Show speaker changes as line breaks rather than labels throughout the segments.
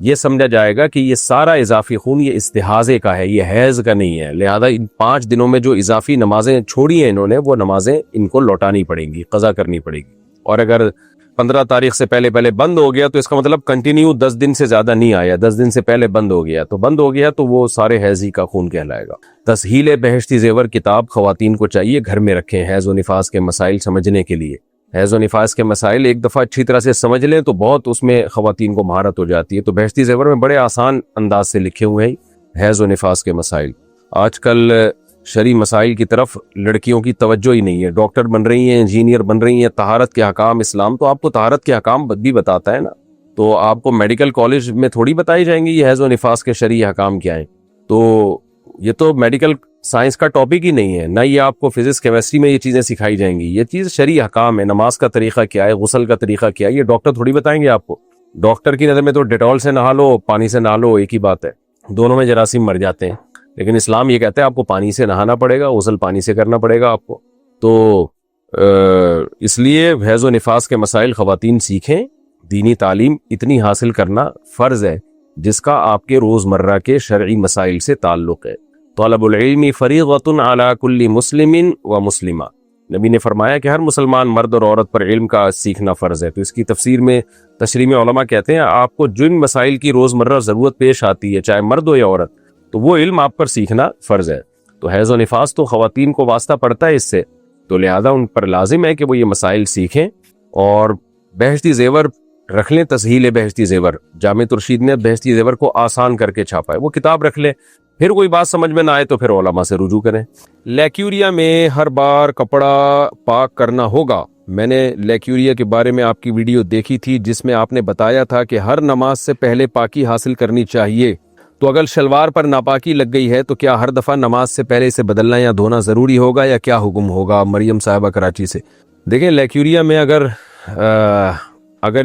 یہ سمجھا جائے گا کہ یہ سارا اضافی خون یہ استحاضے کا ہے، یہ حیض کا نہیں ہے، لہذا ان 5 دنوں میں جو اضافی نمازیں چھوڑی ہیں انہوں نے، وہ نمازیں ان کو لوٹانی پڑیں گی، قضا کرنی پڑے گی۔ اور اگر 15 تاریخ سے پہلے بند ہو گیا تو اس کا مطلب کنٹینیو 10 دن سے زیادہ نہیں آیا، 10 دن سے پہلے بند ہو گیا تو وہ سارے حیضی کا خون کہلائے گا۔ تسہیل بہشتی زیور کتاب خواتین کو چاہیے گھر میں رکھیں حیض و نفاس کے مسائل سمجھنے کے لیے۔ حیض و نفاس کے مسائل ایک دفعہ اچھی طرح سے سمجھ لیں تو بہت اس میں خواتین کو مہارت ہو جاتی ہے۔ تو بہشتی زیور میں بڑے آسان انداز سے لکھے ہوئے ہیں حیض و نفاس کے مسائل۔ آج کل شرعی مسائل کی طرف لڑکیوں کی توجہ ہی نہیں ہے، ڈاکٹر بن رہی ہیں، انجینئر بن رہی ہیں، طہارت کے احکام اسلام تو آپ کو طہارت کے احکام بھی بتاتا ہے نا، تو آپ کو میڈیکل کالج میں تھوڑی بتائی جائیں گی یہ حیض و نفاس کے شرعی احکام کیا ہیں؟ تو یہ تو میڈیکل سائنس کا ٹاپک ہی نہیں ہے، نہ یہ آپ کو فزکس کیمسٹری میں یہ چیزیں سکھائی جائیں گی، یہ چیز شرعی احکام ہے۔ نماز کا طریقہ کیا ہے، غسل کا طریقہ کیا ہے، یہ ڈاکٹر تھوڑی بتائیں گے آپ کو۔ ڈاکٹر کی نظر میں تو ڈیٹول سے نہا لو، پانی سے نہا لو، ایک ہی بات ہے، دونوں میں جراثیم مر جاتے ہیں، لیکن اسلام یہ کہتا ہے آپ کو پانی سے نہانا پڑے گا، غسل پانی سے کرنا پڑے گا آپ کو۔ تو اس لیے حیض و نفاس کے مسائل خواتین سیکھیں، دینی تعلیم اتنی حاصل کرنا فرض ہے جس کا آپ کے روزمرہ کے شرعی مسائل سے تعلق ہے۔ طلب العلم فریضۃ علی کل مسلم و مسلمہ، نبی نے فرمایا کہ ہر مسلمان مرد اور عورت پر علم کا سیکھنا فرض ہے۔ تو اس کی تفسیر میں تشریح میں علماء کہتے ہیں آپ کو جن مسائل کی روزمرہ ضرورت پیش آتی ہے چاہے مرد ہو یا عورت، تو وہ علم آپ پر سیکھنا فرض ہے۔ تو حیض و نفاس تو خواتین کو واسطہ پڑتا ہے اس سے، تو لہذا ان پر لازم ہے کہ وہ یہ مسائل سیکھیں اور بہشتی زیور رکھ لیں۔ تسہیل بہشتی زیور، جامع ترشید نے بہشتی زیور کو آسان کر کے چھاپا ہے، وہ کتاب رکھ لیں، پھر کوئی بات سمجھ میں نہ آئے تو پھر علماء سے رجوع کریں۔ لیکیوریا میں ہر بار کپڑا پاک کرنا ہوگا۔ میں نے لیکیوریا کے بارے میں آپ کی ویڈیو دیکھی تھی جس میں آپ نے بتایا تھا کہ ہر نماز سے پہلے پاکی حاصل کرنی چاہیے، تو اگر شلوار پر ناپاکی لگ گئی ہے تو کیا ہر دفعہ نماز سے پہلے اسے بدلنا یا دھونا ضروری ہوگا یا کیا حکم ہوگا؟ مریم صاحبہ کراچی سے۔ دیکھیں لیکیوریا میں اگر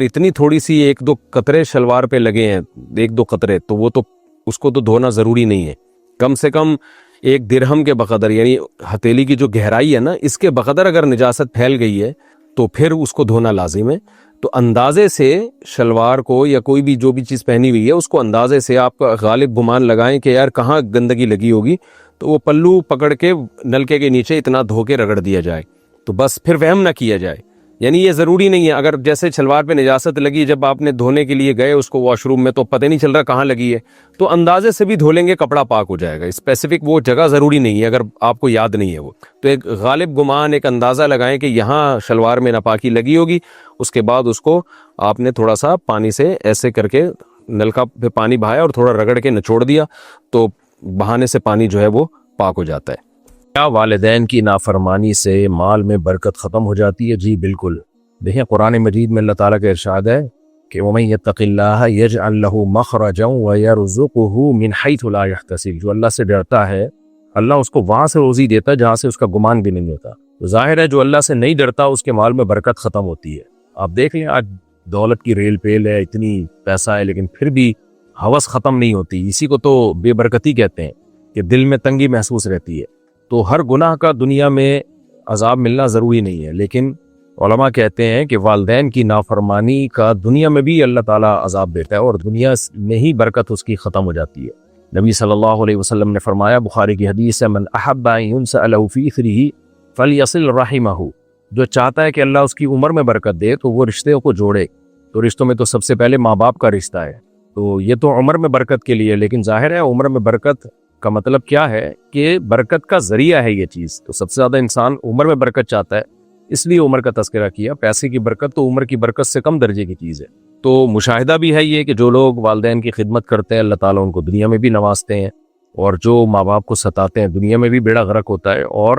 اتنی تھوڑی سی 1-2 قطرے شلوار پہ لگے ہیں، 1-2 قطرے، تو وہ تو اس کو تو دھونا ضروری نہیں ہے، کم سے کم 1 درہم کے بقدر، یعنی ہتھیلی کی جو گہرائی ہے نا اس کے بقدر اگر نجاست پھیل گئی ہے تو پھر اس کو دھونا لازم ہے۔ تو اندازے سے شلوار کو یا کوئی بھی جو بھی چیز پہنی ہوئی ہے اس کو اندازے سے آپ کا غالب گمان لگائیں کہ یار کہاں گندگی لگی ہوگی، تو وہ پلو پکڑ کے نلکے کے نیچے اتنا دھو کے رگڑ دیا جائے، تو بس پھر وہم نہ کیا جائے۔ یعنی یہ ضروری نہیں ہے، اگر جیسے شلوار پہ نجاست لگی جب آپ نے دھونے کے لیے گئے اس کو واش روم میں تو پتہ نہیں چل رہا کہاں لگی ہے، تو اندازے سے بھی دھو لیں گے کپڑا پاک ہو جائے گا۔ اسپیسیفک وہ جگہ ضروری نہیں ہے اگر آپ کو یاد نہیں ہے وہ، تو ایک غالب گمان، ایک اندازہ لگائیں کہ یہاں شلوار میں ناپاکی لگی ہوگی، اس کے بعد اس کو آپ نے تھوڑا سا پانی سے ایسے کر کے نلکا پہ پانی بہایا اور تھوڑا رگڑ کے نچوڑ دیا تو بہانے سے پانی جو ہے وہ پاک ہو جاتا ہے۔ کیا والدین کی نافرمانی سے مال میں برکت ختم ہو جاتی ہے؟ جی بالکل۔ دیکھیں قرآن مجید میں اللہ تعالیٰ کا ارشاد ہے کہ وَمَن يَتَّقِ اللَّهَ يَجْعَلْ لَهُ مَخْرَجًا وَيَرْزُقْهُ مِنْ حَيْثُ لَا يَحْتَسِبُ، جو اللہ سے ڈرتا ہے اللہ اس کو وہاں سے روزی دیتا ہے جہاں سے اس کا گمان بھی نہیں ہوتا۔ تو ظاہر ہے جو اللہ سے نہیں ڈرتا اس کے مال میں برکت ختم ہوتی ہے۔ آپ دیکھ لیں آج دولت کی ریل پیل ہے، اتنی پیسہ ہے، لیکن پھر بھی ہوس ختم نہیں ہوتی، اسی کو تو بے برکتی کہتے ہیں کہ دل میں تنگی محسوس رہتی ہے۔ تو ہر گناہ کا دنیا میں عذاب ملنا ضروری نہیں ہے، لیکن علماء کہتے ہیں کہ والدین کی نافرمانی کا دنیا میں بھی اللہ تعالیٰ عذاب دیتا ہے اور دنیا میں ہی برکت اس کی ختم ہو جاتی ہے۔ نبی صلی اللہ علیہ وسلم نے فرمایا، بخاری کی حدیث ہے، من احب ان ينسأ له في اثره فليصل رحمه، جو چاہتا ہے کہ اللہ اس کی عمر میں برکت دے تو وہ رشتے کو جوڑے۔ تو رشتوں میں تو سب سے پہلے ماں باپ کا رشتہ ہے، تو یہ تو عمر میں برکت کے لیے، لیکن ظاہر ہے عمر میں برکت کا مطلب کیا ہے کہ برکت کا ذریعہ ہے یہ چیز، تو سب سے زیادہ انسان عمر میں برکت چاہتا ہے، اس لیے عمر کا تذکرہ کیا۔ پیسے کی برکت تو عمر کی برکت سے کم درجے کی چیز ہے۔ تو مشاہدہ بھی ہے یہ کہ جو لوگ والدین کی خدمت کرتے ہیں اللہ تعالیٰ ان کو دنیا میں بھی نوازتے ہیں، اور جو ماں باپ کو ستاتے ہیں دنیا میں بھی بیڑا غرق ہوتا ہے، اور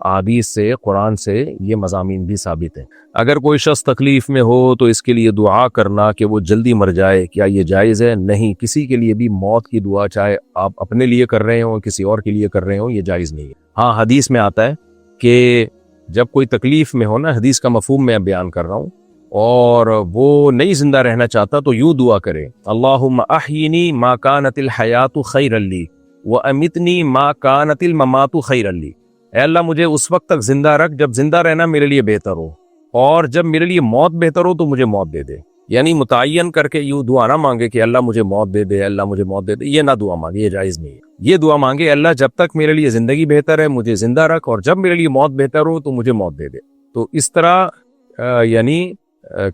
احادیث سے قرآن سے یہ مضامین بھی ثابت ہیں۔ اگر کوئی شخص تکلیف میں ہو تو اس کے لیے دعا کرنا کہ وہ جلدی مر جائے، کیا یہ جائز ہے؟ نہیں، کسی کے لیے بھی موت کی دعا چاہے آپ اپنے لیے کر رہے ہوں کسی اور کے لیے کر رہے ہوں یہ جائز نہیں ہے۔ ہاں حدیث میں آتا ہے کہ جب کوئی تکلیف میں ہو نا، حدیث کا مفہوم میں بیان کر رہا ہوں، اور وہ نہیں زندہ رہنا چاہتا تو یوں دعا کرے، اللہم احینی ما کانت الحیات خیرا لی وامیتنی ما کانت الممات خیرا لی، اے اللہ مجھے اس وقت تک زندہ رکھ جب زندہ رہنا میرے لیے بہتر ہو، اور جب میرے لیے موت بہتر ہو تو مجھے موت دے دے۔ یعنی متعین کر کے یوں دعا نہ مانگے کہ اللہ مجھے موت دے دے، اللہ مجھے موت دے دے، یہ نہ دعا مانگے، یہ جائز نہیں ہے۔ یہ دعا مانگے اللہ جب تک میرے لیے زندگی بہتر ہے مجھے زندہ رکھ، اور جب میرے لیے موت بہتر ہو تو مجھے موت دے دے۔ تو اس طرح یعنی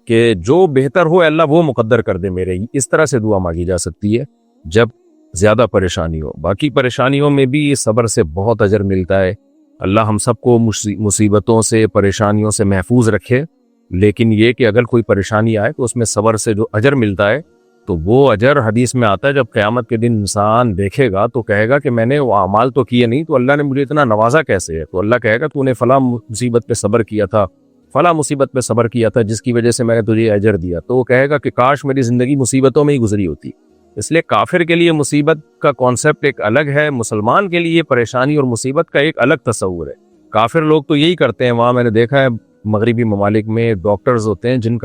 کہ جو بہتر ہو اللہ وہ مقدر کر دے میرے، اس طرح سے دعا مانگی جا سکتی ہے جب زیادہ پریشانی ہو۔ باقی پریشانیوں میں بھی صبر سے بہت اجر ملتا ہے۔ اللہ ہم سب کو مصیبتوں سے پریشانیوں سے محفوظ رکھے، لیکن یہ کہ اگر کوئی پریشانی آئے تو اس میں صبر سے جو اجر ملتا ہے تو وہ اجر حدیث میں آتا ہے جب قیامت کے دن انسان دیکھے گا تو کہے گا کہ میں نے وہ اعمال تو کیے نہیں تو اللہ نے مجھے اتنا نوازا کیسے ہے؟ تو اللہ کہے گا تو نے فلاں مصیبت پہ صبر کیا تھا، فلاں مصیبت پہ صبر کیا تھا جس کی وجہ سے میں نے تجھے اجر دیا۔ تو وہ کہے گا کہ کاش میری زندگی مصیبتوں میں ہی گزری ہوتی۔ اس لیے کافر کے لیے مصیبت کا کانسیپٹ ایک الگ ہے، مسلمان کے لیے پریشانی اور مصیبت کا ایک الگ تصور ہے۔ کافر لوگ تو یہی کرتے ہیں، وہاں میں نے دیکھا ہے مغربی ممالک میں ڈاکٹرز ہوتے ہیں جن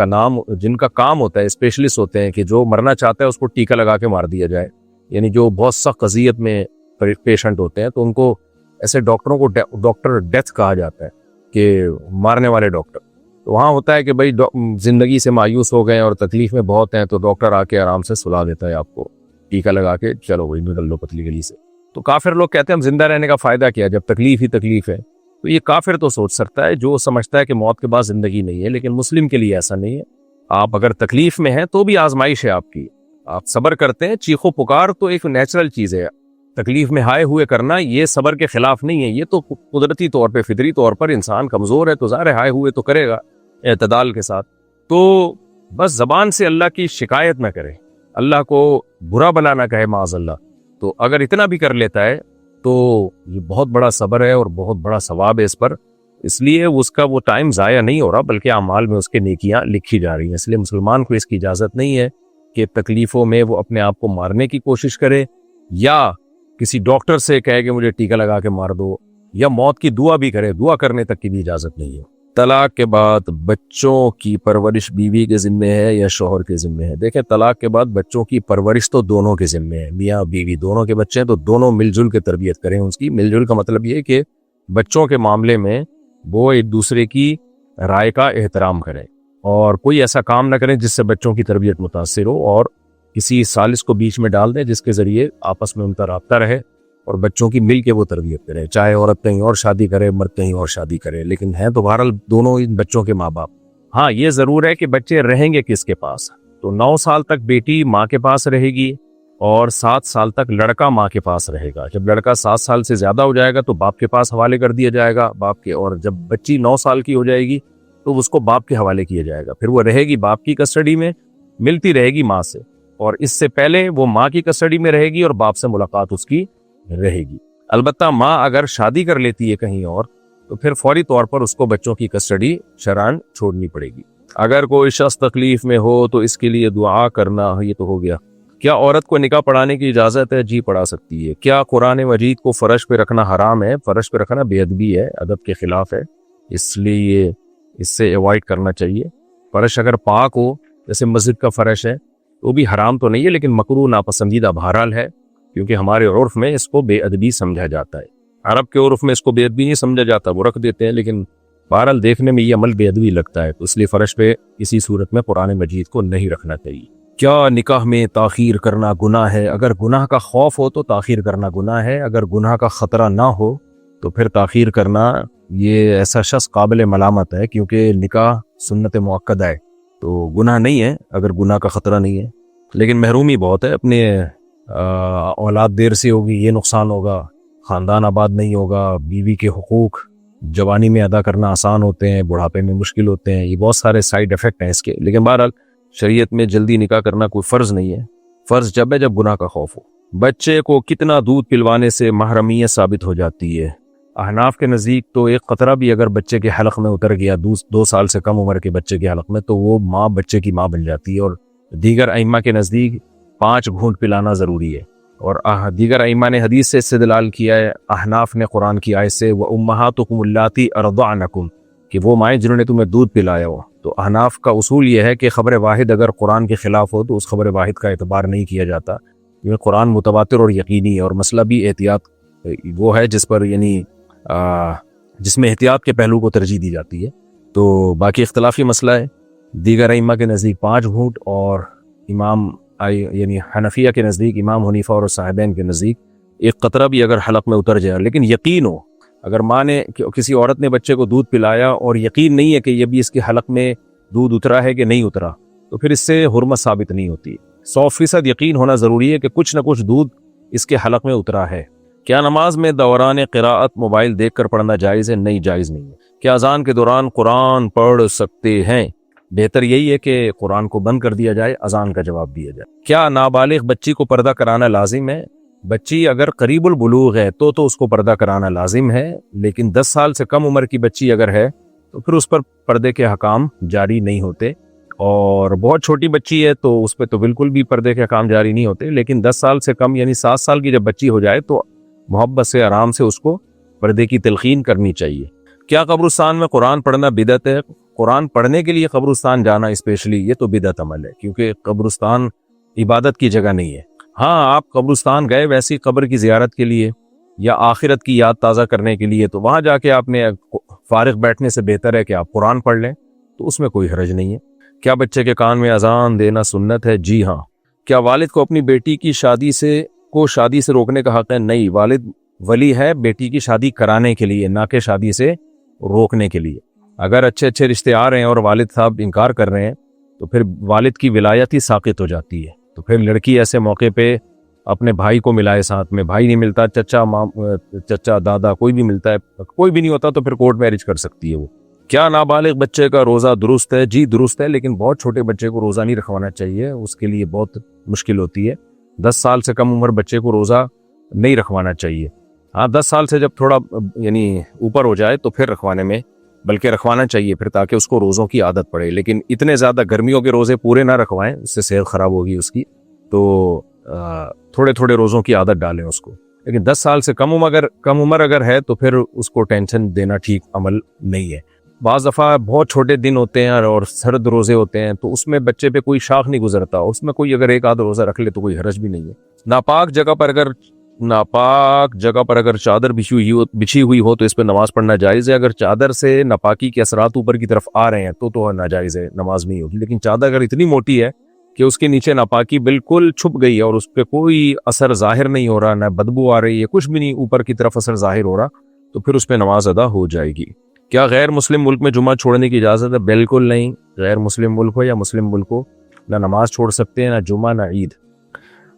کا کام ہوتا ہے، اسپیشلسٹ ہوتے ہیں کہ جو مرنا چاہتا ہے اس کو ٹیکا لگا کے مار دیا جائے، یعنی جو بہت سخت اذیت میں پیشنٹ ہوتے ہیں تو ان کو ایسے ڈاکٹروں کو ڈاکٹر ڈیتھ کہا جاتا ہے کہ مارنے والے ڈاکٹر۔ تو وہاں ہوتا ہے کہ بھائی زندگی سے مایوس ہو گئے اور تکلیف میں بہت ہیں تو ڈاکٹر آ کے آرام سے سلا دیتا ہے آپ کو ٹیکا لگا کے، چلو وہی نکل لو پتلی گلی سے۔ تو کافر لوگ کہتے ہیں ہم زندہ رہنے کا فائدہ کیا جب تکلیف ہی تکلیف ہے۔ تو یہ کافر تو سوچ سکتا ہے جو سمجھتا ہے کہ موت کے بعد زندگی نہیں ہے، لیکن مسلم کے لیے ایسا نہیں ہے۔ آپ اگر تکلیف میں ہیں تو بھی آزمائش ہے آپ کی، آپ صبر کرتے ہیں، چیخو پکار تو ایک نیچرل چیز ہے، تکلیف میں ہائے ہوئے کرنا یہ صبر کے خلاف نہیں ہے، یہ تو قدرتی طور پہ فطری طور پر انسان کمزور ہے تو ظاہر ہائے ہوئے تو کرے گا اعتدال کے ساتھ۔ تو بس زبان سے اللہ کی شکایت نہ کرے، اللہ کو برا بلا نہ کہے معاذ اللہ۔ تو اگر اتنا بھی کر لیتا ہے تو یہ بہت بڑا صبر ہے اور بہت بڑا ثواب ہے اس پر، اس لیے اس کا وہ ٹائم ضائع نہیں ہو رہا بلکہ اعمال میں اس کے نیکیاں لکھی جا رہی ہیں۔ اس لیے مسلمان کو اس کی اجازت نہیں ہے کہ تکلیفوں میں وہ اپنے آپ کو مارنے کی کوشش کرے یا کسی ڈاکٹر سے کہے کہ مجھے ٹیکا لگا کے مار دو، یا موت کی دعا بھی کرے، دعا کرنے تک کی بھی اجازت نہیں ہے۔ طلاق کے بعد بچوں کی پرورش بیوی کے ذمے ہے یا شوہر کے ذمے ہے؟ دیکھیں طلاق کے بعد بچوں کی پرورش تو دونوں کے ذمے ہے، میاں بیوی دونوں کے بچے ہیں تو دونوں مل جل کے تربیت کریں اس کی۔ مل جل کا مطلب یہ کہ بچوں کے معاملے میں وہ ایک دوسرے کی رائے کا احترام کریں اور کوئی ایسا کام نہ کریں جس سے بچوں کی تربیت متاثر ہو، اور کسی سالس کو بیچ میں ڈال دیں جس کے ذریعے آپس میں ان کا رابطہ رہے اور بچوں کی مل کے وہ تربیت کرے، چاہے عورت کہیں اور شادی کرے مرد کہیں اور شادی کرے، لیکن ہیں تو بہرحال دونوں ان بچوں کے ماں باپ۔ ہاں یہ ضرور ہے کہ بچے رہیں گے کس کے پاس، تو 9 سال تک بیٹی ماں کے پاس رہے گی اور 7 سال تک لڑکا ماں کے پاس رہے گا۔ جب لڑکا 7 سال سے زیادہ ہو جائے گا تو باپ کے پاس حوالے کر دیا جائے گا باپ کے، اور جب بچی 9 سال کی ہو جائے گی تو اس کو باپ کے حوالے کیا جائے گا، پھر وہ رہے گی باپ کی کسٹڈی میں، ملتی رہے گی ماں سے، اور اس سے پہلے وہ ماں کی کسٹڈی میں رہے گی اور باپ سے ملاقات اس کی رہے گی۔ البتہ ماں اگر شادی کر لیتی ہے کہیں اور تو پھر فوری طور پر اس کو بچوں کی کسٹڈی شرعاً چھوڑنی پڑے گی۔ اگر کوئی شخص تکلیف میں ہو تو اس کے لیے دعا کرنا، یہ تو ہو گیا۔ کیا عورت کو نکاح پڑھانے کی اجازت ہے؟ جی پڑھا سکتی ہے۔ کیا قرآن مجید کو فرش پہ رکھنا حرام ہے؟ فرش پہ رکھنا بے ادبی ہے، ادب کے خلاف ہے، اس لیے اس سے ایوائڈ کرنا چاہیے۔ فرش اگر پاک ہو جیسے مسجد کا فرش ہے تو بھی حرام تو نہیں ہے لیکن مکروہ ناپسندیدہ بہرحال ہے، کیونکہ ہمارے عرف میں اس کو بے ادبی سمجھا جاتا ہے۔ عرب کے عرف میں اس کو بے ادبی نہیں سمجھا جاتا، وہ رکھ دیتے ہیں، لیکن بہرحال دیکھنے میں یہ عمل بے ادبی لگتا ہے، تو اس لیے فرش پہ کسی صورت میں قرآن مجید کو نہیں رکھنا چاہیے۔ کیا نکاح میں تاخیر کرنا گناہ ہے؟ اگر گناہ کا خوف ہو تو تاخیر کرنا گناہ ہے، اگر گناہ کا خطرہ نہ ہو تو پھر تاخیر کرنا یہ ایسا شخص قابل ملامت ہے، کیونکہ نکاح سنت مؤکدہ ہے تو گناہ نہیں ہے اگر گناہ کا خطرہ نہیں ہے، لیکن محرومی بہت ہے، اپنے اولاد دیر سے ہوگی یہ نقصان ہوگا، خاندان آباد نہیں ہوگا، بیوی کے حقوق جوانی میں ادا کرنا آسان ہوتے ہیں، بڑھاپے میں مشکل ہوتے ہیں، یہ بہت سارے سائیڈ ایفیکٹ ہیں اس کے، لیکن بہرحال شریعت میں جلدی نکاح کرنا کوئی فرض نہیں ہے، فرض جب ہے جب گناہ کا خوف ہو۔ بچے کو کتنا دودھ پلوانے سے محرمیت ثابت ہو جاتی ہے؟ احناف کے نزدیک تو ایک قطرہ بھی اگر بچے کے حلق میں اتر گیا 2 سال سے کم عمر کے بچے کے حلق میں تو وہ ماں بچے کی ماں بن جاتی ہے، اور دیگر ائمہ کے نزدیک 5 گھونٹ پلانا ضروری ہے، اور دیگر ائمہ نے حدیث سے استدلال کیا ہے، احناف نے قرآن کی آیت سے وَأُمَّهَاتُكُمُ اللَّاتِي أَرْضَعْنَكُمْ کہ وہ مائیں جنہوں نے تمہیں دودھ پلایا ہو۔ تو احناف کا اصول یہ ہے کہ خبر واحد اگر قرآن کے خلاف ہو تو اس خبر واحد کا اعتبار نہیں کیا جاتا، کیونکہ قرآن متواتر اور یقینی ہے، اور مسئلہ بھی احتیاط وہ ہے جس پر یعنی جس میں احتیاط کے پہلو کو ترجیح دی جاتی ہے، تو باقی اختلافی مسئلہ ہے۔ دیگر ائمہ کے نزدیک 5 گھونٹ اور امام یعنی حنفیہ کے نزدیک امام حنیفہ اور صاحبین کے نزدیک 1 قطرہ بھی اگر حلق میں اتر جائے، لیکن یقین ہو، اگر ماں نے کسی عورت نے بچے کو دودھ پلایا اور یقین نہیں ہے کہ یہ بھی اس کے حلق میں دودھ اترا ہے کہ نہیں اترا، تو پھر اس سے حرمت ثابت نہیں ہوتی۔ 100% یقین ہونا ضروری ہے کہ کچھ نہ کچھ دودھ اس کے حلق میں اترا ہے۔ کیا نماز میں دوران قراءت موبائل دیکھ کر پڑھنا جائز ہے؟ نہیں، جائز نہیں ہے۔ کیا اذان کے دوران قرآن پڑھ سکتے ہیں؟ بہتر یہی ہے کہ قرآن کو بند کر دیا جائے، اذان کا جواب دیا جائے۔ کیا نابالغ بچی کو پردہ کرانا لازم ہے؟ بچی اگر قریب البلوغ ہے تو اس کو پردہ کرانا لازم ہے، لیکن 10 سال سے کم عمر کی بچی اگر ہے تو پھر اس پر پردے کے احکام جاری نہیں ہوتے، اور بہت چھوٹی بچی ہے تو اس پہ تو بالکل بھی پردے کے احکام جاری نہیں ہوتے، لیکن 10 سال سے کم یعنی 7 سال کی جب بچی ہو جائے تو محبت سے آرام سے اس کو پردے کی تلقین کرنی چاہیے۔ کیا قبرستان میں قرآن پڑھنا بدعت ہے؟ قرآن پڑھنے کے لیے قبرستان جانا اسپیشلی یہ تو بدعت عمل ہے، کیونکہ قبرستان عبادت کی جگہ نہیں ہے۔ ہاں، آپ قبرستان گئے ویسی قبر کی زیارت کے لیے یا آخرت کی یاد تازہ کرنے کے لیے، تو وہاں جا کے آپ نے فارغ بیٹھنے سے بہتر ہے کہ آپ قرآن پڑھ لیں، تو اس میں کوئی حرج نہیں ہے۔ کیا بچے کے کان میں اذان دینا سنت ہے؟ جی ہاں۔ کیا والد کو اپنی بیٹی کی شادی سے روکنے کا حق ہے؟ نہیں، والد ولی ہے بیٹی کی شادی کرانے کے لیے، نہ کہ شادی سے روکنے کے لیے۔ اگر اچھے رشتے آ رہے ہیں اور والد صاحب انکار کر رہے ہیں تو پھر والد کی ولایت ہی ساقط ہو جاتی ہے، تو پھر لڑکی ایسے موقع پہ اپنے بھائی کو ملائے، ساتھ میں بھائی نہیں ملتا، چچا دادا کوئی بھی ملتا ہے، کوئی بھی نہیں ہوتا تو پھر کورٹ میرج کر سکتی ہے وہ۔ کیا نابالغ بچے کا روزہ درست ہے؟ جی درست ہے، لیکن بہت چھوٹے بچے کو روزہ نہیں رکھوانا چاہیے، اس کے لیے بہت مشکل ہوتی ہے۔ 10 سال سے کم عمر بچے کو روزہ نہیں رکھوانا چاہیے۔ ہاں، 10 سال سے جب تھوڑا یعنی اوپر ہو جائے تو پھر رکھوانا چاہیے پھر، تاکہ اس کو روزوں کی عادت پڑے، لیکن اتنے زیادہ گرمیوں کے روزے پورے نہ رکھوائیں، اس سے صحت خراب ہوگی اس کی، تو تھوڑے روزوں کی عادت ڈالیں اس کو۔ لیکن 10 سال سے کم عمر اگر ہے تو پھر اس کو ٹینشن دینا ٹھیک عمل نہیں ہے۔ بعض دفعہ بہت چھوٹے دن ہوتے ہیں اور سرد روزے ہوتے ہیں، تو اس میں بچے پہ کوئی شاخ نہیں گزرتا، اس میں کوئی اگر 1 آدھ روزہ رکھ لے تو کوئی حرج بھی نہیں ہے۔ ناپاک جگہ پر اگر چادر بچھی ہوئی ہو تو اس پہ نماز پڑھنا جائز ہے؟ اگر چادر سے ناپاکی کے اثرات اوپر کی طرف آ رہے ہیں تو ناجائز ہے، نماز نہیں ہوگی۔ لیکن چادر اگر اتنی موٹی ہے کہ اس کے نیچے ناپاکی بالکل چھپ گئی ہے اور اس پہ کوئی اثر ظاہر نہیں ہو رہا، نہ بدبو آ رہی ہے، کچھ بھی نہیں اوپر کی طرف اثر ظاہر ہو رہا، تو پھر اس پہ نماز ادا ہو جائے گی۔ کیا غیر مسلم ملک میں جمعہ چھوڑنے کی اجازت ہے؟ بالکل نہیں، غیر مسلم ملک ہو یا مسلم ملک ہو، نہ نماز چھوڑ سکتے ہیں، نہ جمعہ نہ عید۔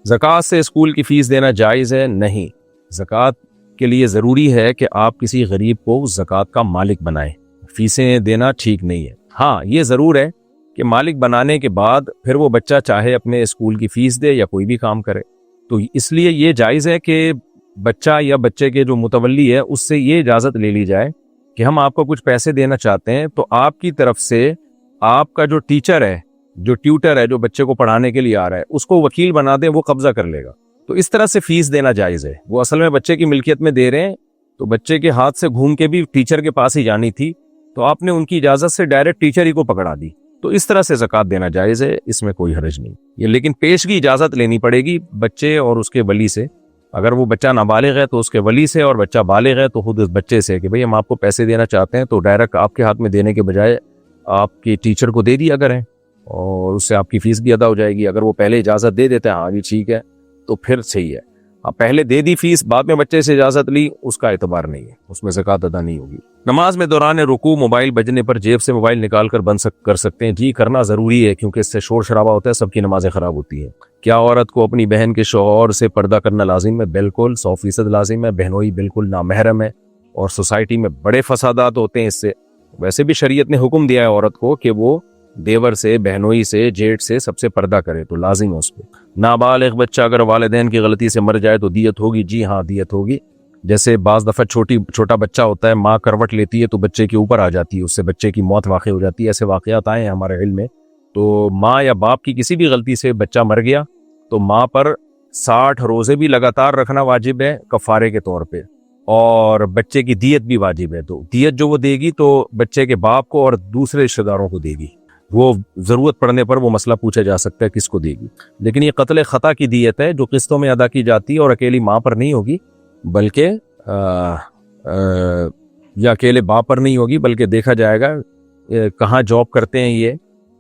زکوٰۃ سے اسکول کی فیس دینا جائز ہے؟ نہیں، زکوٰۃ کے لیے ضروری ہے کہ آپ کسی غریب کو زکوٰۃ کا مالک بنائیں، فیسیں دینا ٹھیک نہیں ہے۔ ہاں، یہ ضرور ہے کہ مالک بنانے کے بعد پھر وہ بچہ چاہے اپنے اسکول کی فیس دے یا کوئی بھی کام کرے، تو اس لیے یہ جائز ہے کہ بچہ یا بچے کے جو متولی ہے اس سے یہ اجازت لے لی جائے کہ ہم آپ کو کچھ پیسے دینا چاہتے ہیں، تو آپ کی طرف سے آپ کا جو ٹیچر ہے، جو ٹیوٹر ہے، جو بچے کو پڑھانے کے لیے آ رہا ہے، اس کو وکیل بنا دیں، وہ قبضہ کر لے گا۔ تو اس طرح سے فیس دینا جائز ہے، وہ اصل میں بچے کی ملکیت میں دے رہے ہیں، تو بچے کے ہاتھ سے گھوم کے بھی ٹیچر کے پاس ہی جانی تھی، تو آپ نے ان کی اجازت سے ڈائریکٹ ٹیچر ہی کو پکڑا دی، تو اس طرح سے زکوٰۃ دینا جائز ہے، اس میں کوئی حرج نہیں یہ، لیکن پیشگی اجازت لینی پڑے گی بچے اور اس کے ولی سے۔ اگر وہ بچہ نابالغ ہے تو اس کے ولی سے، اور بچہ بالغ ہے تو خود اس بچے سے کہ بھئی ہم آپ کو پیسے دینا چاہتے ہیں، تو ڈائریکٹ آپ کے ہاتھ میں دینے کے بجائے آپ کی ٹیچر کو دے دیا کریں، اور اس سے آپ کی فیس بھی ادا ہو جائے گی۔ اگر وہ پہلے اجازت دے دیتے ہیں ہاں جی ٹھیک ہے تو پھر صحیح ہے، آپ پہلے دے دی فیس، بعد میں بچے سے اجازت لی، اس کا اعتبار نہیں ہے، اس میں زکوٰۃ ادا نہیں ہوگی۔ نماز میں دوران رکوع موبائل بجنے پر جیب سے موبائل نکال کر کر سکتے ہیں؟ جی کرنا ضروری ہے، کیونکہ اس سے شور شرابہ ہوتا ہے، سب کی نمازیں خراب ہوتی ہیں۔ کیا عورت کو اپنی بہن کے شوہر سے پردہ کرنا لازم ہے؟ بالکل 100% لازم ہے، بہنوئی بالکل نامحرم ہے، اور سوسائٹی میں بڑے فسادات ہوتے ہیں اس سے۔ ویسے بھی شریعت نے حکم دیا ہے عورت کو کہ وہ دیور سے، بہنوئی سے، جیٹ سے سب سے پردہ کرے، تو لازم ہے اس پہ۔ نابالغ بچہ اگر والدین کی غلطی سے مر جائے تو دیت ہوگی؟ جی ہاں دیت ہوگی۔ جیسے بعض دفعہ چھوٹا بچہ ہوتا ہے، ماں کروٹ لیتی ہے تو بچے کے اوپر آ جاتی ہے، اس سے بچے کی موت واقع ہو جاتی ہے، ایسے واقعات آئے ہیں ہمارے علم میں۔ تو ماں یا باپ کی کسی بھی غلطی سے بچہ مر گیا تو ماں پر 60 روزے بھی لگاتار رکھنا واجب ہے کفارے کے طور پہ، اور بچے کی دیت بھی واجب ہے۔ تو دیت جو وہ دے گی تو بچے کے باپ کو اور دوسرے رشتہ داروں کو دے گی، وہ ضرورت پڑنے پر وہ مسئلہ پوچھا جا سکتا ہے کس کو دے گی۔ لیکن یہ قتل خطا کی دیت ہے جو قسطوں میں ادا کی جاتی ہے، اور اکیلی ماں پر نہیں ہوگی بلکہ یا اکیلے باپ پر نہیں ہوگی، بلکہ دیکھا جائے گا کہاں جاب کرتے ہیں یہ،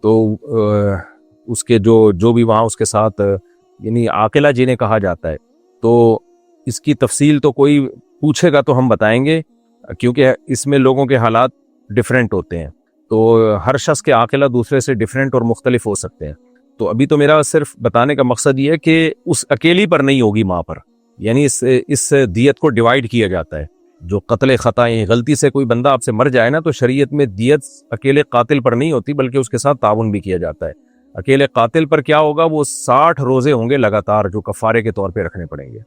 تو اس کے جو بھی وہاں اس کے ساتھ یعنی عاقلہ جنہیں کہا جاتا ہے، تو اس کی تفصیل تو کوئی پوچھے گا تو ہم بتائیں گے، کیونکہ اس میں لوگوں کے حالات ڈیفرنٹ ہوتے ہیں، تو ہر شخص کے عاقلہ دوسرے سے ڈیفرنٹ اور مختلف ہو سکتے ہیں۔ تو ابھی تو میرا صرف بتانے کا مقصد یہ ہے کہ اس اکیلی پر نہیں ہوگی ماں پر، یعنی اس دیت کو ڈیوائیڈ کیا جاتا ہے۔ جو قتل خطا غلطی سے کوئی بندہ آپ سے مر جائے نا، تو شریعت میں دیت اکیلے قاتل پر نہیں ہوتی بلکہ اس کے ساتھ تعاون بھی کیا جاتا ہے۔ اکیلے قاتل پر کیا ہوگا، وہ 60 روزے ہوں گے لگاتار جو کفارے کے طور پہ رکھنے پڑیں گے۔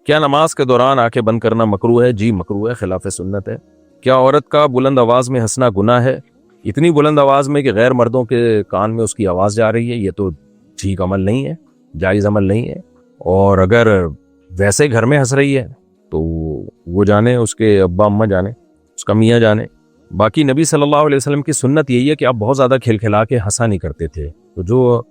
کیا نماز کے دوران آنکھیں بند کرنا مکروہ ہے؟ جی مکروہ ہے، خلاف سنت ہے۔ کیا عورت کا بلند آواز میں ہنسنا گناہ ہے؟ اتنی بلند آواز میں کہ غیر مردوں کے کان میں اس کی آواز جا رہی ہے، یہ تو ٹھیک عمل نہیں ہے، جائز عمل نہیں ہے۔ اور اگر ویسے گھر میں ہنس رہی ہے تو وہ جانے، اس کے ابا اماں جانے، اس کا میاں جانے۔ باقی نبی صلی اللہ علیہ وسلم کی سنت یہی ہے کہ آپ بہت زیادہ کھلکھلا کے ہنسا نہیں کرتے تھے۔ تو جو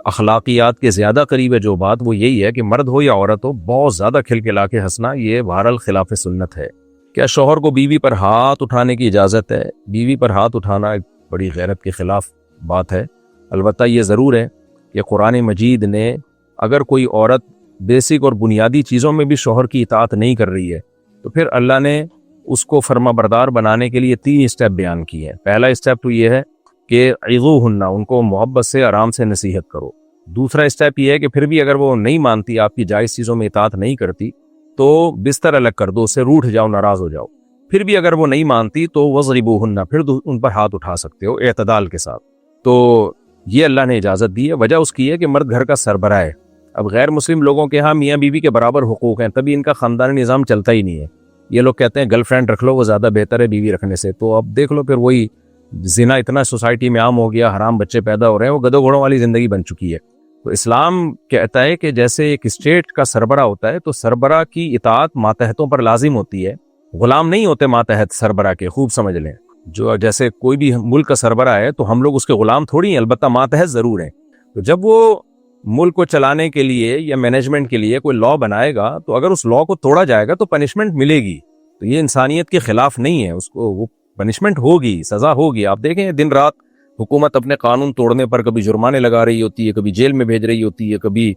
اخلاقیات کے زیادہ قریب ہے جو بات، وہ یہی ہے کہ مرد ہو یا عورت ہو، بہت زیادہ کھلکھلا کے ہنسنا یہ بہرحال خلاف سنت ہے۔ کیا شوہر کو بیوی پر ہاتھ اٹھانے کی اجازت ہے؟ بیوی پر ہاتھ اٹھانا ایک بڑی غیرت کے خلاف بات ہے۔ البتہ یہ ضرور ہے کہ قرآن مجید نے اگر کوئی عورت بیسک اور بنیادی چیزوں میں بھی شوہر کی اطاعت نہیں کر رہی ہے تو پھر اللہ نے اس کو فرما بردار بنانے کے لیے 3 اسٹیپ بیان کیے ہیں۔ پہلا اسٹیپ تو یہ ہے کہ عظوہن، ان کو محبت سے آرام سے نصیحت کرو۔ دوسرا اسٹیپ یہ ہے کہ پھر بھی اگر وہ نہیں مانتی، آپ کی جائز چیزوں میں اطاعت نہیں کرتی، تو بستر الگ کر دو، اسے روٹھ جاؤ، ناراض ہو جاؤ۔ پھر بھی اگر وہ نہیں مانتی تو وضربوہن، پھر ان پر ہاتھ اٹھا سکتے ہو اعتدال کے ساتھ۔ تو یہ اللہ نے اجازت دی ہے۔ وجہ اس کی ہے کہ مرد گھر کا سربراہ ہے۔ اب غیر مسلم لوگوں کے ہاں میاں بیوی کے برابر حقوق ہیں، تبھی ان کا خاندانی نظام چلتا ہی نہیں ہے۔ یہ لوگ کہتے ہیں گرل فرینڈ رکھ لو، وہ زیادہ بہتر ہے بیوی رکھنے سے۔ تو اب دیکھ لو پھر وہی زنا اتنا سوسائٹی میں عام ہو گیا، حرام بچے پیدا ہو رہے ہیں، وہ گدھوں گھوڑوں والی زندگی بن چکی ہے۔ تو اسلام کہتا ہے کہ جیسے ایک اسٹیٹ کا سربراہ ہوتا ہے تو سربراہ کی اطاعت ماتحتوں پر لازم ہوتی ہے، غلام نہیں ہوتے ماتحت سربراہ کے، خوب سمجھ لیں۔ جو جیسے کوئی بھی ملک کا سربراہ ہے تو ہم لوگ اس کے غلام تھوڑی ہیں، البتہ ماتحت ضرور ہیں۔ تو جب وہ ملک کو چلانے کے لیے یا مینجمنٹ کے لیے کوئی لا بنائے گا تو اگر اس لا کو توڑا جائے گا تو پنشمنٹ ملے گی۔ تو یہ انسانیت کے خلاف نہیں ہے، اس کو وہ پنشمنٹ ہوگی، سزا ہوگی۔ آپ دیکھیں دن رات حکومت اپنے قانون توڑنے پر کبھی جرمانے لگا رہی ہوتی ہے، کبھی جیل میں بھیج رہی ہوتی ہے، کبھی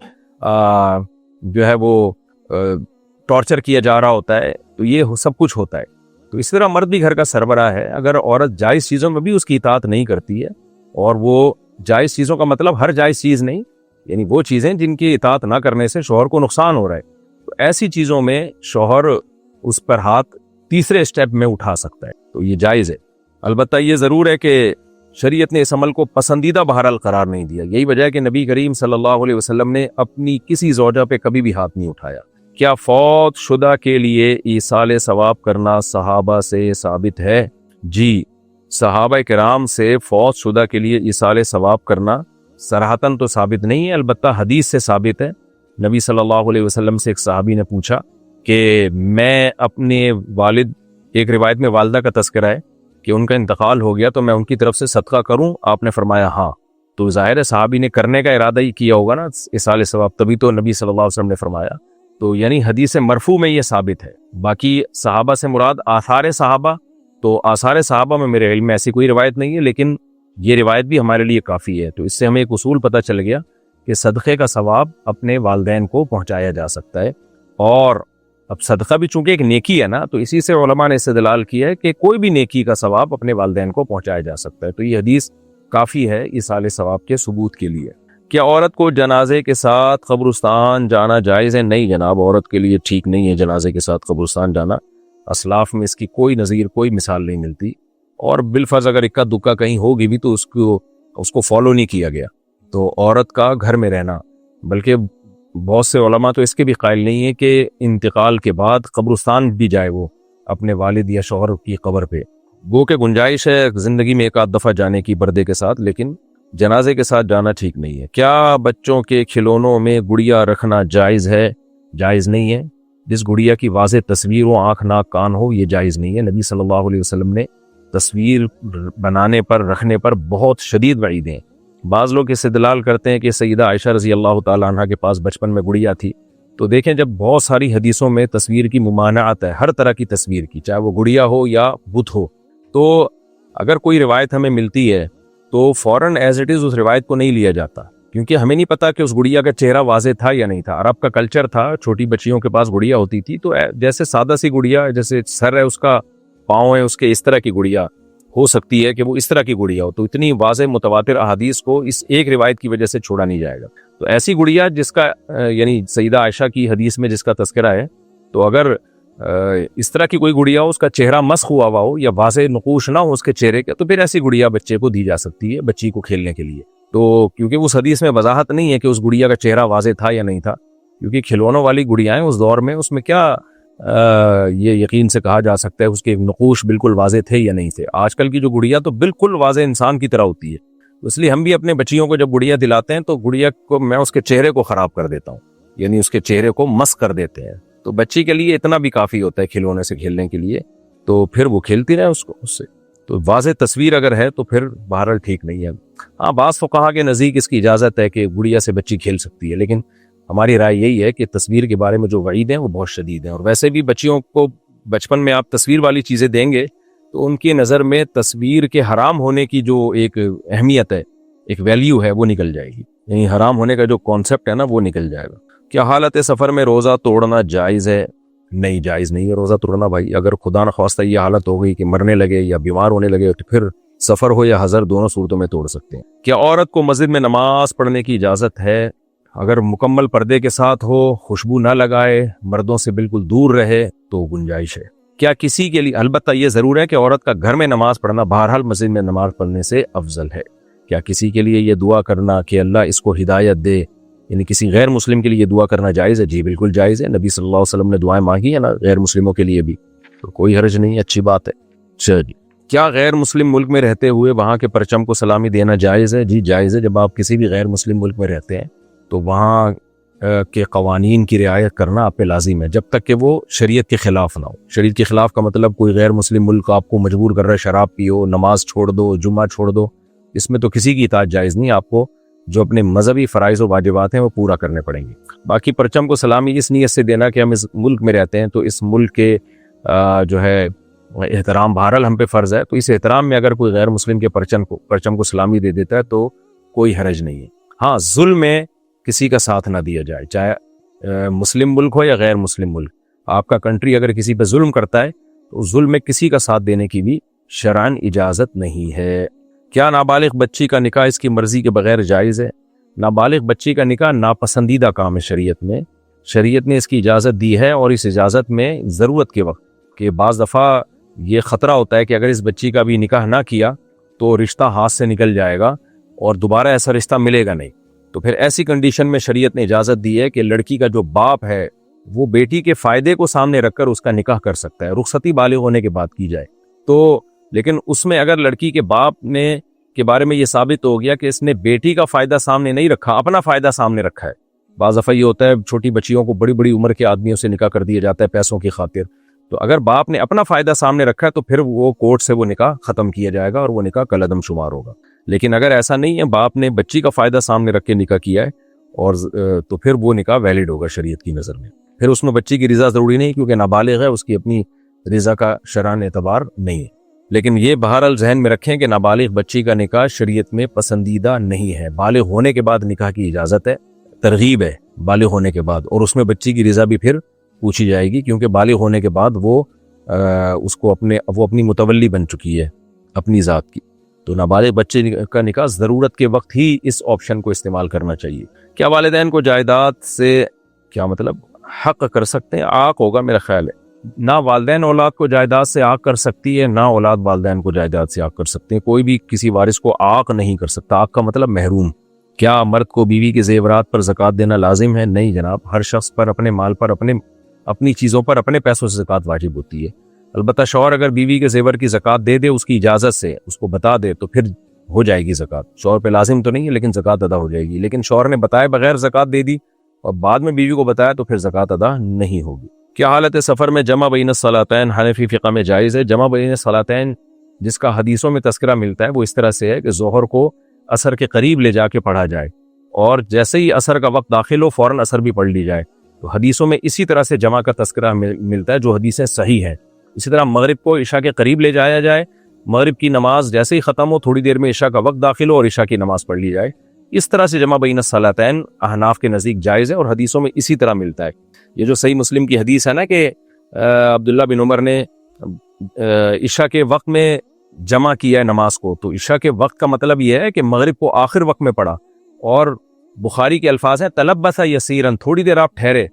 جو ہے وہ ٹارچر کیا جا رہا ہوتا ہے۔ تو یہ سب کچھ ہوتا ہے۔ تو اس طرح مرد بھی گھر کا سربراہ ہے۔ اگر عورت جائز چیزوں میں بھی اس کی اطاعت نہیں کرتی ہے، اور وہ جائز چیزوں کا مطلب ہر جائز چیز نہیں، یعنی وہ چیزیں جن کی اطاعت نہ کرنے سے شوہر کو نقصان ہو رہا ہے، تو ایسی چیزوں میں شوہر اس پر ہاتھ تیسرے اسٹیپ میں اٹھا سکتا ہے، تو یہ جائز ہے۔ البتہ یہ ضرور ہے کہ شریعت نے اس عمل کو پسندیدہ بہرحال قرار نہیں دیا۔ یہی وجہ ہے کہ نبی کریم صلی اللہ علیہ وسلم نے اپنی کسی زوجہ پہ کبھی بھی ہاتھ نہیں اٹھایا۔ کیا فوت شدہ کے لیے ایصال ثواب کرنا صحابہ سے ثابت ہے؟ جی، صحابہ کرام سے فوت شدہ کے لیے ایصال ثواب کرنا صراحتاً تو ثابت نہیں ہے، البتہ حدیث سے ثابت ہے۔ نبی صلی اللہ علیہ وسلم سے ایک صحابی نے پوچھا کہ میں اپنے والد، ایک روایت میں والدہ کا تذکرہ ہے کہ ان کا انتقال ہو گیا تو میں ان کی طرف سے صدقہ کروں؟ آپ نے فرمایا ہاں۔ تو ظاہر ہے صحابی نے کرنے کا ارادہ ہی کیا ہوگا نا ایصال ثواب، تبھی تو نبی صلی اللہ علیہ وسلم نے فرمایا۔ تو یعنی حدیث مرفوع میں یہ ثابت ہے۔ باقی صحابہ سے مراد آثار صحابہ، تو آثار صحابہ میں میرے علم میں ایسی کوئی روایت نہیں ہے، لیکن یہ روایت بھی ہمارے لیے کافی ہے۔ تو اس سے ہمیں ایک اصول پتہ چل گیا کہ صدقے کا ثواب اپنے والدین کو پہنچایا جا سکتا ہے۔ اور اب صدقہ بھی چونکہ ایک نیکی ہے نا، تو اسی سے علماء نے استدلال کیا ہے کہ کوئی بھی نیکی کا ثواب اپنے والدین کو پہنچایا جا سکتا ہے۔ تو یہ حدیث کافی ہے ایصال ثواب کے ثبوت کے لیے۔ کیا عورت کو جنازے کے ساتھ قبرستان جانا جائز ہے؟ نہیں جناب، عورت کے لیے ٹھیک نہیں ہے جنازے کے ساتھ قبرستان جانا۔ اسلاف میں اس کی کوئی نظیر، کوئی مثال نہیں ملتی، اور بالفرض اگر اکا دکا کہیں ہوگی بھی تو اس کو فالو نہیں کیا گیا۔ تو عورت کا گھر میں رہنا، بلکہ بہت سے علماء تو اس کے بھی قائل نہیں ہیں کہ انتقال کے بعد قبرستان بھی جائے وہ اپنے والد یا شوہر کی قبر پہ۔ گو کہ گنجائش ہے زندگی میں ایک آدھ دفعہ جانے کی پردے کے ساتھ، لیکن جنازے کے ساتھ جانا ٹھیک نہیں ہے۔ کیا بچوں کے کھلونوں میں گڑیا رکھنا جائز ہے؟ جائز نہیں ہے۔ جس گڑیا کی واضح تصویر ہو، آنکھ ناک کان ہو، یہ جائز نہیں ہے۔ نبی صلی اللہ علیہ وسلم نے تصویر بنانے پر، رکھنے پر بہت شدید وعیدیں ہیں۔ بعض لوگ استدلال کرتے ہیں کہ سیدہ عائشہ رضی اللہ تعالیٰ عنہ کے پاس بچپن میں گڑیا تھی، تو دیکھیں جب بہت ساری حدیثوں میں تصویر کی ممانعت ہے، ہر طرح کی تصویر کی، چاہے وہ گڑیا ہو یا بت ہو، تو اگر کوئی روایت ہمیں ملتی ہے تو فوراً ایز اٹ از اس روایت کو نہیں لیا جاتا، کیونکہ ہمیں نہیں پتا کہ اس گڑیا کا چہرہ واضح تھا یا نہیں تھا۔ عرب کا کلچر تھا، چھوٹی بچیوں کے پاس گڑیا ہوتی تھی، تو جیسے سادہ سی گڑیا، جیسے سر ہے اس کا، پاؤں ہے اس کے، اس طرح کی گڑیا ہو سکتی ہے کہ وہ اس طرح کی گڑیا ہو، تو اتنی واضح متواتر احادیث کو اس ایک روایت کی وجہ سے چھوڑا نہیں جائے گا۔ تو ایسی گڑیا جس کا یعنی سیدہ عائشہ کی حدیث میں جس کا تذکرہ ہے، تو اگر اس طرح کی کوئی گڑیا ہو، اس کا چہرہ مسخ ہوا ہوا ہو یا واضح نقوش نہ ہو اس کے چہرے کے، تو پھر ایسی گڑیا بچے کو دی جا سکتی ہے، بچی کو کھیلنے کے لیے۔ تو کیونکہ اس حدیث میں وضاحت نہیں ہے کہ اس گڑیا کا چہرہ واضح تھا یا نہیں تھا، کیونکہ کھلونوں والی گڑیاں اس دور میں، اس میں کیا یہ یقین سے کہا جا سکتا ہے اس کے نقوش بالکل واضح تھے یا نہیں تھے۔ آج کل کی جو گڑیا تو بالکل واضح انسان کی طرح ہوتی ہے، اس لیے ہم بھی اپنے بچیوں کو جب گڑیا دلاتے ہیں تو گڑیا کو میں اس کے چہرے کو خراب کر دیتا ہوں، یعنی اس کے چہرے کو مس کر دیتے ہیں، تو بچی کے لیے اتنا بھی کافی ہوتا ہے کھلونے سے کھیلنے کے لیے، تو پھر وہ کھیلتی رہے اس سے۔ تو واضح تصویر اگر ہے تو پھر بہرحال ٹھیک نہیں ہے۔ ہاں، بعض فقہا کے نزدیک اس کی اجازت ہے کہ گڑیا سے بچی کھیل سکتی ہے، لیکن ہماری رائے یہی ہے کہ تصویر کے بارے میں جو وعید ہیں وہ بہت شدید ہیں، اور ویسے بھی بچیوں کو بچپن میں آپ تصویر والی چیزیں دیں گے تو ان کی نظر میں تصویر کے حرام ہونے کی جو ایک اہمیت ہے، ایک ویلیو ہے، وہ نکل جائے گی، یعنی حرام ہونے کا جو کانسیپٹ ہے نا وہ نکل جائے گا۔ کیا حالت سفر میں روزہ توڑنا جائز ہے؟ نہیں، جائز نہیں ہے روزہ توڑنا بھائی۔ اگر خدا نخواستہ یہ حالت ہو گئی کہ مرنے لگے یا بیمار ہونے لگے تو پھر سفر ہو یا حضر دونوں صورتوں میں توڑ سکتے ہیں۔ کیا عورت کو مسجد میں نماز پڑھنے کی اجازت ہے؟ اگر مکمل پردے کے ساتھ ہو، خوشبو نہ لگائے، مردوں سے بالکل دور رہے تو گنجائش ہے۔ کیا کسی کے لیے، البتہ یہ ضرور ہے کہ عورت کا گھر میں نماز پڑھنا بہرحال مسجد میں نماز پڑھنے سے افضل ہے۔ کیا کسی کے لیے یہ دعا کرنا کہ اللہ اس کو ہدایت دے، یعنی کسی غیر مسلم کے لیے یہ دعا کرنا جائز ہے؟ جی بالکل جائز ہے، نبی صلی اللہ علیہ وسلم نے دعائیں مانگی ہیں نا غیر مسلموں کے لیے بھی، تو کوئی حرج نہیں ہے، اچھی بات ہے۔ چلیے، کیا غیر مسلم ملک میں رہتے ہوئے وہاں کے پرچم کو سلامی دینا جائز ہے؟ جی جائز ہے۔ جب آپ کسی بھی غیر مسلم ملک میں رہتے ہیں تو وہاں کے قوانین کی رعایت کرنا آپ پہ لازم ہے، جب تک کہ وہ شریعت کے خلاف نہ ہو۔ شریعت کے خلاف کا مطلب کوئی غیر مسلم ملک آپ کو مجبور کر رہا ہے شراب پیو، نماز چھوڑ دو، جمعہ چھوڑ دو، اس میں تو کسی کی اطاعت جائز نہیں۔ آپ کو جو اپنے مذہبی فرائض و واجبات ہیں وہ پورا کرنے پڑیں گے۔ باقی پرچم کو سلامی اس نیت سے دینا کہ ہم اس ملک میں رہتے ہیں تو اس ملک کے جو ہے احترام بہرحال ہم پہ فرض ہے، تو اس احترام میں اگر کوئی غیر مسلم کے پرچم کو سلامی دے دیتا ہے تو کوئی حرج نہیں ہے۔ ہاں، ظلم میں کسی کا ساتھ نہ دیا جائے، چاہے مسلم ملک ہو یا غیر مسلم ملک۔ آپ کا کنٹری اگر کسی پہ ظلم کرتا ہے تو ظلم میں کسی کا ساتھ دینے کی بھی شرعاً اجازت نہیں ہے۔ کیا نابالغ بچی کا نکاح اس کی مرضی کے بغیر جائز ہے؟ نابالغ بچی کا نکاح ناپسندیدہ کام ہے شریعت میں، شریعت نے اس کی اجازت دی ہے، اور اس اجازت میں ضرورت کے وقت کہ بعض دفعہ یہ خطرہ ہوتا ہے کہ اگر اس بچی کا بھی نکاح نہ کیا تو رشتہ ہاتھ سے نکل جائے گا اور دوبارہ ایسا رشتہ ملے گا نہیں، تو پھر ایسی کنڈیشن میں شریعت نے اجازت دی ہے کہ لڑکی کا جو باپ ہے وہ بیٹی کے فائدے کو سامنے رکھ کر اس کا نکاح کر سکتا ہے، رخصتی بالغ ہونے کے بعد کی جائے تو۔ لیکن اس میں اگر لڑکی کے باپ نے کے بارے میں یہ ثابت ہو گیا کہ اس نے بیٹی کا فائدہ سامنے نہیں رکھا، اپنا فائدہ سامنے رکھا ہے، بعض دفعہ یہ ہوتا ہے چھوٹی بچیوں کو بڑی بڑی عمر کے آدمیوں سے نکاح کر دیا جاتا ہے پیسوں کی خاطر، تو اگر باپ نے اپنا فائدہ سامنے رکھا ہے تو پھر وہ کورٹ سے وہ نکاح ختم کیا جائے گا اور وہ نکاح کالعدم شمار ہوگا۔ لیکن اگر ایسا نہیں ہے، باپ نے بچی کا فائدہ سامنے رکھ کے نکاح کیا ہے اور تو پھر وہ نکاح ویلڈ ہوگا شریعت کی نظر میں، پھر اس میں بچی کی رضا ضروری نہیں کیونکہ نابالغ ہے، اس کی اپنی رضا کا شرعاً اعتبار نہیں ہے۔ لیکن یہ بہرحال ذہن میں رکھیں کہ نابالغ بچی کا نکاح شریعت میں پسندیدہ نہیں ہے، بالغ ہونے کے بعد نکاح کی اجازت ہے، ترغیب ہے بالغ ہونے کے بعد، اور اس میں بچی کی رضا بھی پھر پوچھی جائے گی کیونکہ بالغ ہونے کے بعد وہ اپنی متولی بن چکی ہے اپنی ذات کی، تو نابالغ بچے کا نکاح ضرورت کے وقت ہی اس آپشن کو استعمال کرنا چاہیے۔ کیا والدین کو جائیداد سے کیا مطلب حق کر سکتے ہیں؟ آق ہوگا میرا خیال ہے، نہ والدین اولاد کو جائیداد سے آق کر سکتی ہے، نہ اولاد والدین کو جائیداد سے آق کر سکتے ہیں، کوئی بھی کسی وارث کو آق نہیں کر سکتا، آق کا مطلب محروم۔ کیا مرد کو بیوی کے زیورات پر زکوٰۃ دینا لازم ہے؟ نہیں جناب، ہر شخص پر اپنے مال پر اپنی چیزوں پر اپنے پیسوں سے زکوٰۃ واجب ہوتی ہے، البتہ شوہر اگر بیوی کے زیور کی زکوٰۃ دے دے اس کی اجازت سے، اس کو بتا دے تو پھر ہو جائے گی زکوٰۃ، شوہر پہ لازم تو نہیں ہے لیکن زکوٰۃ ادا ہو جائے گی، لیکن شوہر نے بتائے بغیر زکوٰۃ دے دی اور بعد میں بیوی کو بتایا تو پھر زکوٰۃ ادا نہیں ہوگی۔ کیا حالت سفر میں جمع بین الصلاتین حنفی فقہ میں جائز ہے؟ جمع بین الصلاتین جس کا حدیثوں میں تذکرہ ملتا ہے وہ اس طرح سے ہے کہ ظہر کو عصر کے قریب لے جا کے پڑھا جائے اور جیسے ہی عصر کا وقت داخل ہو فوراً عصر بھی پڑھ لی جائے، تو حدیثوں میں اسی طرح سے جمع کا تذکرہ ملتا ہے جو حدیثیں صحیح ہیں۔ اسی طرح مغرب کو عشاء کے قریب لے جایا جائے مغرب کی نماز جیسے ہی ختم ہو تھوڑی دیر میں عشاء کا وقت داخل ہو اور عشاء کی نماز پڑھ لی جائے. اس طرح سے جمع بین الصلاتین احناف کے نزدیک جائز ہے اور حدیثوں میں اسی طرح ملتا ہے. یہ جو صحیح مسلم کی حدیث ہے نا کہ عبداللہ بن عمر نے عشاء کے وقت میں جمع کیا ہے نماز کو, تو عشاء کے وقت کا مطلب یہ ہے کہ مغرب کو آخر وقت میں پڑھا, اور بخاری کے الفاظ ہیں تلبس یسیرا, تھوڑی دیر آپ ٹھہرے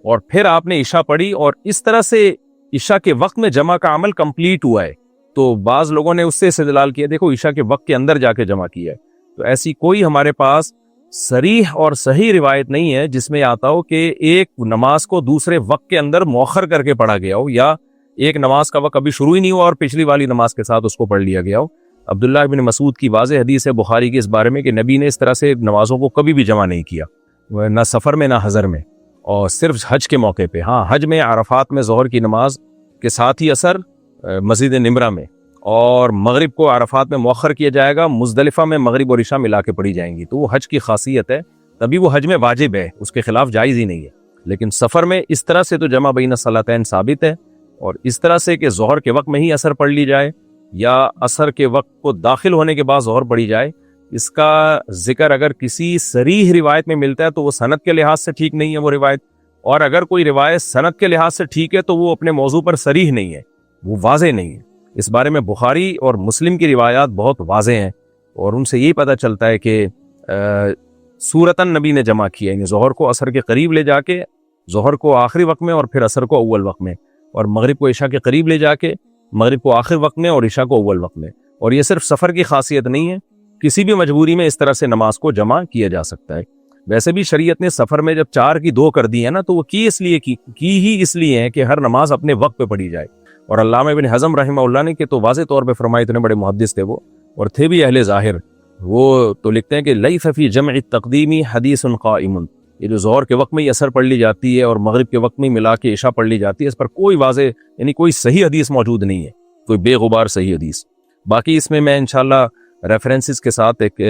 اور پھر آپ نے عشاء پڑھی, اور اس طرح سے عشاء کے وقت میں جمع کا عمل کمپلیٹ ہوا ہے. تو بعض لوگوں نے اس سے استدلال کیا دیکھو عشاء کے وقت کے اندر جا کے جمع کیا ہے. تو ایسی کوئی ہمارے پاس صریح اور صحیح روایت نہیں ہے جس میں آتا ہو کہ ایک نماز کو دوسرے وقت کے اندر مؤخر کر کے پڑھا گیا ہو, یا ایک نماز کا وقت ابھی شروع ہی نہیں ہوا اور پچھلی والی نماز کے ساتھ اس کو پڑھ لیا گیا ہو. عبداللہ بن مسعود کی واضح حدیث ہے بخاری کی اس بارے میں کہ نبی نے اس طرح سے نمازوں کو کبھی بھی جمع نہیں کیا, نہ سفر میں نہ حضر میں, اور صرف حج کے موقع پہ. ہاں حج میں عرفات میں ظہر کی نماز کے ساتھ ہی اثر مسجد نمرہ میں, اور مغرب کو عرفات میں مؤخر کیا جائے گا, مزدلفہ میں مغرب اور عشاء ملا کے پڑھی جائیں گی. تو وہ حج کی خاصیت ہے, تبھی وہ حج میں واجب ہے, اس کے خلاف جائز ہی نہیں ہے. لیکن سفر میں اس طرح سے تو جمع بین الصلاتین ثابت ہے, اور اس طرح سے کہ ظہر کے وقت میں ہی اثر پڑھ لی جائے یا عصر کے وقت کو داخل ہونے کے بعد ظہر پڑھی جائے, اس کا ذکر اگر کسی صریح روایت میں ملتا ہے تو وہ سند کے لحاظ سے ٹھیک نہیں ہے وہ روایت, اور اگر کوئی روایت سند کے لحاظ سے ٹھیک ہے تو وہ اپنے موضوع پر صریح نہیں ہے, وہ واضح نہیں ہے. اس بارے میں بخاری اور مسلم کی روایات بہت واضح ہیں, اور ان سے یہی پتہ چلتا ہے کہ صورتاً نبی نے جمع کیا, یعنی ظہر کو عصر کے قریب لے جا کے, ظہر کو آخری وقت میں اور پھر عصر کو اول وقت میں, اور مغرب کو عشاء کے قریب لے جا کے مغرب کو آخر وقت میں اور عشاء کو اول وقت میں. اور یہ صرف سفر کی خاصیت نہیں ہے, کسی بھی مجبوری میں اس طرح سے نماز کو جمع کیا جا سکتا ہے. ویسے بھی شریعت نے سفر میں جب 4 کی 2 کر دی ہے نا, تو وہ اس لیے ہے کہ ہر نماز اپنے وقت پہ پڑھی جائے. اور علامہ ابن حزم رحمہ اللہ نے کہ تو واضح طور پہ فرمائے, اتنے بڑے محدث تھے وہ, اور تھے بھی اہل ظاہر. وہ تو لکھتے ہیں کہ لیس فی جمع التقدیمی حدیث قائم, یہ جو ظہر کے وقت میں ہی اثر پڑھ لی جاتی ہے اور مغرب کے وقت میں ملا کے عشاء پڑھ لی جاتی ہے, اس پر کوئی واضح یعنی کوئی صحیح حدیث موجود نہیں ہے, کوئی بے غبار صحیح حدیث. باقی اس میں انشاءاللہ ریفرنسز کے ساتھ ایک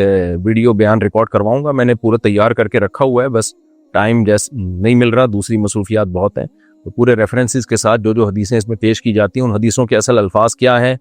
ویڈیو بیان ریکارڈ کرواؤں گا, میں نے پورا تیار کر کے رکھا ہوا ہے, بس ٹائم نہیں مل رہا, دوسری مصروفیات بہت ہیں. تو پورے ریفرنسز کے ساتھ جو حدیثیں اس میں پیش کی جاتی ہیں, ان حدیثوں کے اصل الفاظ کیا ہیں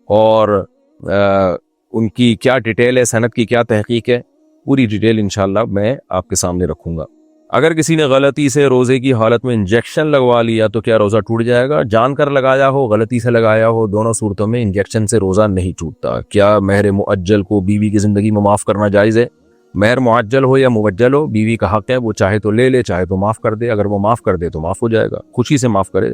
اور ان کی کیا ڈیٹیل ہے, سند کی کیا تحقیق ہے, پوری ڈیٹیل انشاءاللہ میں آپ کے سامنے رکھوں گا. اگر کسی نے غلطی سے روزے کی حالت میں انجیکشن لگوا لیا تو کیا روزہ ٹوٹ جائے گا؟ جان کر لگایا ہو, غلطی سے لگایا ہو, دونوں صورتوں میں انجیکشن سے روزہ نہیں ٹوٹتا. کیا مہر معجل کو بیوی کی زندگی میں معاف کرنا جائز ہے؟ مہر معجل ہو یا موجل ہو, بیوی کا حق ہے, وہ چاہے تو لے لے, چاہے تو معاف کر دے. اگر وہ معاف کر دے تو معاف ہو جائے گا, خوشی سے معاف کرے.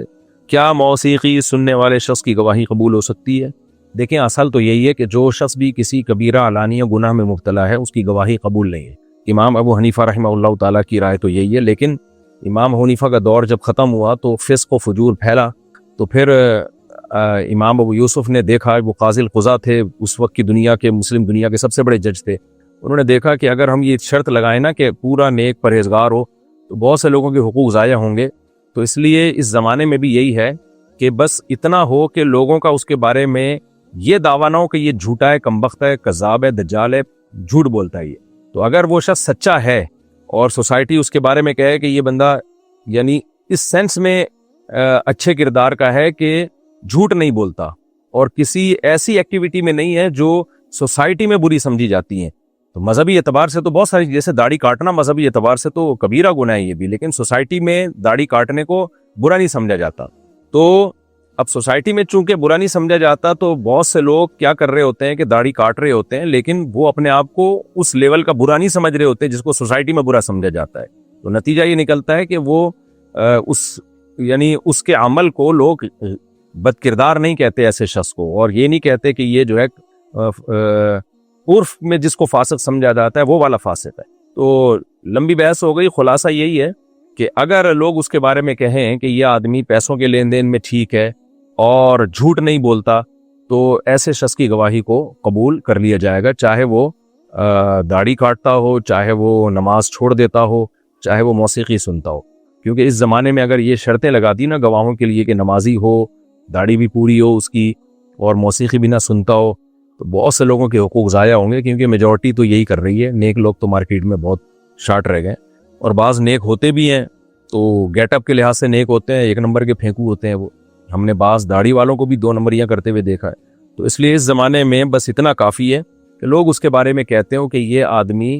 کیا موسیقی سننے والے شخص کی گواہی قبول ہو سکتی ہے؟ دیکھیں اصل تو یہی ہے کہ جو شخص بھی کسی کبیرہ علانیہ گناہ میں مبتلا ہے اس کی گواہی قبول نہیں ہے. امام ابو حنیفہ رحمہ اللہ تعالیٰ کی رائے تو یہی ہے, لیکن امام حنیفہ کا دور جب ختم ہوا تو فسق و فجور پھیلا, تو پھر امام ابو یوسف نے دیکھا, وہ قاضی القضاء تھے اس وقت کی دنیا کے, مسلم دنیا کے سب سے بڑے جج تھے. انہوں نے دیکھا کہ اگر ہم یہ شرط لگائیں نا کہ پورا نیک پرہیزگار ہو تو بہت سے لوگوں کے حقوق ضائع ہوں گے. تو اس لیے اس زمانے میں بھی یہی ہے کہ بس اتنا ہو کہ لوگوں کا اس کے بارے میں یہ دعویٰ نہ ہو کہ یہ جھوٹا ہے, کمبخت ہے, کذاب ہے, دجال ہے, جھوٹ بولتا ہے یہ. تو اگر وہ شخص سچا ہے اور سوسائٹی اس کے بارے میں کہے کہ یہ بندہ یعنی اس سینس میں اچھے کردار کا ہے کہ جھوٹ نہیں بولتا اور کسی ایسی ایکٹیویٹی میں نہیں ہے جو سوسائٹی میں بری سمجھی جاتی ہیں, تو مذہبی اعتبار سے تو بہت ساری, جیسے داڑھی کاٹنا مذہبی اعتبار سے تو کبیرہ گناہ ہے یہ بھی, لیکن سوسائٹی میں داڑھی کاٹنے کو برا نہیں سمجھا جاتا. تو اب سوسائٹی میں چونکہ برا نہیں سمجھا جاتا تو بہت سے لوگ کیا کر رہے ہوتے ہیں کہ داڑھی کاٹ رہے ہوتے ہیں, لیکن وہ اپنے آپ کو اس لیول کا برا نہیں سمجھ رہے ہوتے جس کو سوسائٹی میں برا سمجھا جاتا ہے. تو نتیجہ یہ نکلتا ہے کہ وہ اس کے عمل کو لوگ بد کردار نہیں کہتے ایسے شخص کو, اور یہ نہیں کہتے کہ یہ جو ہے عرف میں جس کو فاسق سمجھا جاتا ہے وہ والا فاسق ہے. تو لمبی بحث ہو گئی, خلاصہ یہی ہے کہ اگر لوگ اس کے بارے میں کہیں کہ یہ آدمی پیسوں کے لین دین میں ٹھیک ہے اور جھوٹ نہیں بولتا, تو ایسے شخص کی گواہی کو قبول کر لیا جائے گا, چاہے وہ داڑھی کاٹتا ہو, چاہے وہ نماز چھوڑ دیتا ہو, چاہے وہ موسیقی سنتا ہو. کیونکہ اس زمانے میں اگر یہ شرطیں لگا دی نا گواہوں کے لیے کہ نمازی ہو, داڑھی بھی پوری ہو اس کی, اور موسیقی بھی نہ سنتا ہو, تو بہت سے لوگوں کے حقوق ضائع ہوں گے. کیونکہ میجورٹی تو یہی کر رہی ہے, نیک لوگ تو مارکیٹ میں بہت شارٹ رہ گئے, اور بعض نیک ہوتے بھی ہیں تو گیٹ اپ کے لحاظ سے نیک ہوتے ہیں, 1 نمبر کے پھینکو ہوتے ہیں وہ. ہم نے بعض داڑھی والوں کو بھی 2 نمبریاں کرتے ہوئے دیکھا ہے. تو اس لیے اس زمانے میں بس اتنا کافی ہے کہ لوگ اس کے بارے میں کہتے ہوں کہ یہ آدمی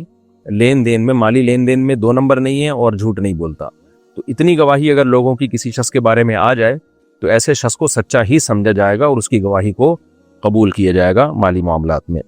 لین دین میں، مالی لین دین میں 2 نمبر نہیں ہے اور جھوٹ نہیں بولتا. تو اتنی گواہی اگر لوگوں کی کسی شخص کے بارے میں آ جائے تو ایسے شخص کو سچا ہی سمجھا جائے گا اور اس کی گواہی کو قبول کیا جائے گا مالی معاملات میں.